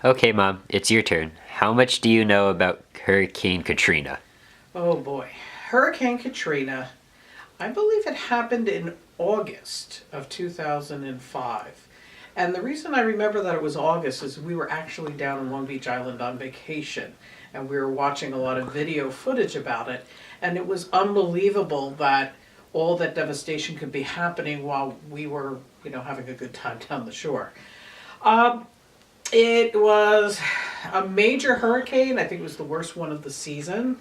Okay, Mom, it's your turn. How much do you know about Hurricane Katrina? Oh boy. Hurricane Katrina, I believe it happened in August of 2005. And the reason I remember that it was August is we were actually down in Long Beach Island on vacation and we were watching a lot of video footage about it. And it was unbelievable that all that devastation could be happening while we were, having a good time down the shore. Um, it was a major hurricane. I think it was the worst one of the season.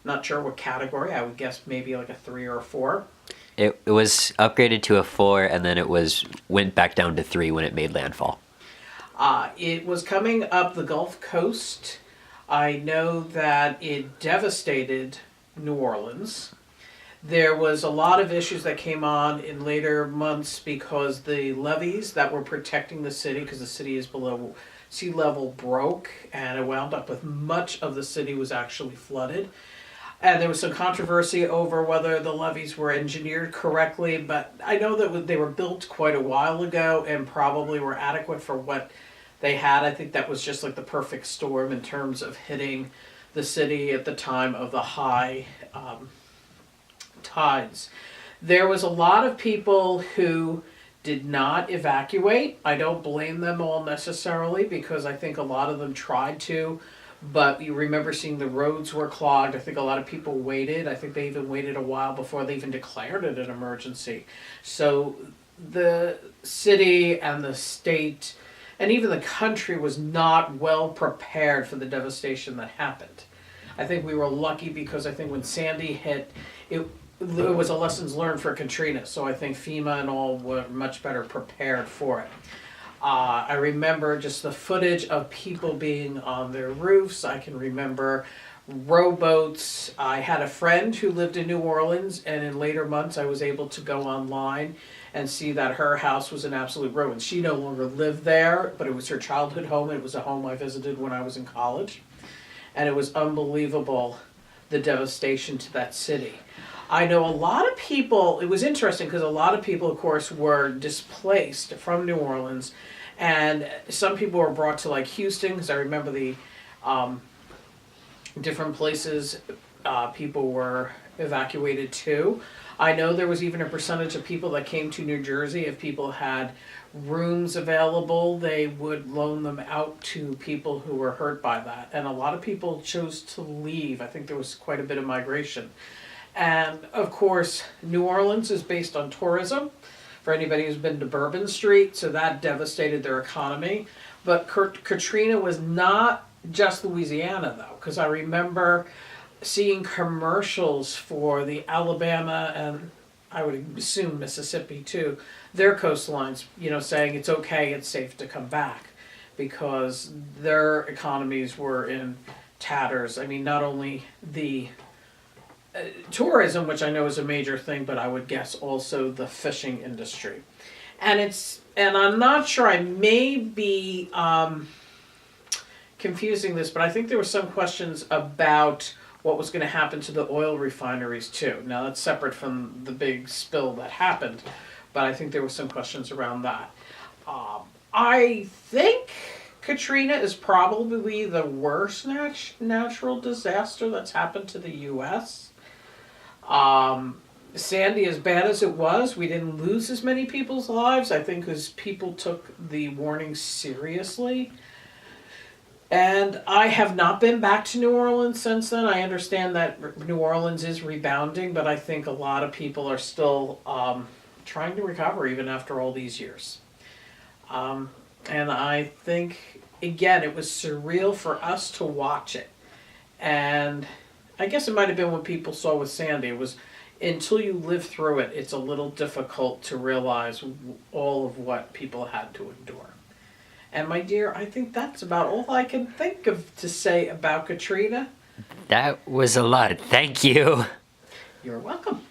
Not sure what category. I would guess maybe like a 3 or a 4. It was upgraded to a 4 and then it was went back down to 3 when it made landfall. It was coming up the Gulf Coast. I know that it devastated New Orleans. There was a lot of issues that came on in later months because the levees that were protecting the city, because the city is below sea level, broke, and it wound up with much of the city was actually flooded. And there was some controversy over whether the levees were engineered correctly, but I know that they were built quite a while ago and probably were adequate for what they had. I think that was just like the perfect storm in terms of hitting the city at the time of the high tides. There was a lot of people who did not evacuate. I don't blame them all necessarily because I think a lot of them tried to, but you remember seeing the roads were clogged. I think a lot of people waited. I think they even waited a while before they even declared it an emergency. So the city and the state and even the country was not well prepared for the devastation that happened. I think we were lucky because I think when Sandy hit, it was a lessons learned for Katrina. So I think FEMA and all were much better prepared for it. I remember just the footage of people being on their roofs. I can remember rowboats. I had a friend who lived in New Orleans, and in later months I was able to go online and see that her house was in absolute ruins. She no longer lived there, but it was her childhood home. It was a home I visited when I was in college. And it was unbelievable, the devastation to that city. I know a lot of people, it was interesting because a lot of people, of course, were displaced from New Orleans. And some people were brought to like Houston, because I remember the different places people were evacuated to. I know there was even a percentage of people that came to New Jersey. If people had rooms available, they would loan them out to people who were hurt by that. And a lot of people chose to leave. I think there was quite a bit of migration. And of course, New Orleans is based on tourism, for anybody who's been to Bourbon Street, so that devastated their economy. But Katrina was not just Louisiana, though, because I remember seeing commercials for the Alabama and I would assume Mississippi too, their coastlines, saying it's okay, it's safe to come back because their economies were in tatters. I mean, not only the tourism, which I know is a major thing, but I would guess also the fishing industry. And I'm not sure, I may be confusing this, but I think there were some questions about what was going to happen to the oil refineries too. Now that's separate from the big spill that happened, but I think there were some questions around that. I think Katrina is probably the worst natural disaster that's happened to the U.S. Sandy, as bad as it was, we didn't lose as many people's lives, I think, because people took the warning seriously. And I have not been back to New Orleans since then. I understand that New Orleans is rebounding, but I think a lot of people are still trying to recover even after all these years. And I think, again, it was surreal for us to watch it. And I guess it might have been what people saw with Sandy. It was until you live through it, it's a little difficult to realize all of what people had to endure. And my dear, I think that's about all I can think of to say about Katrina. That was a lot. Thank you. You're welcome.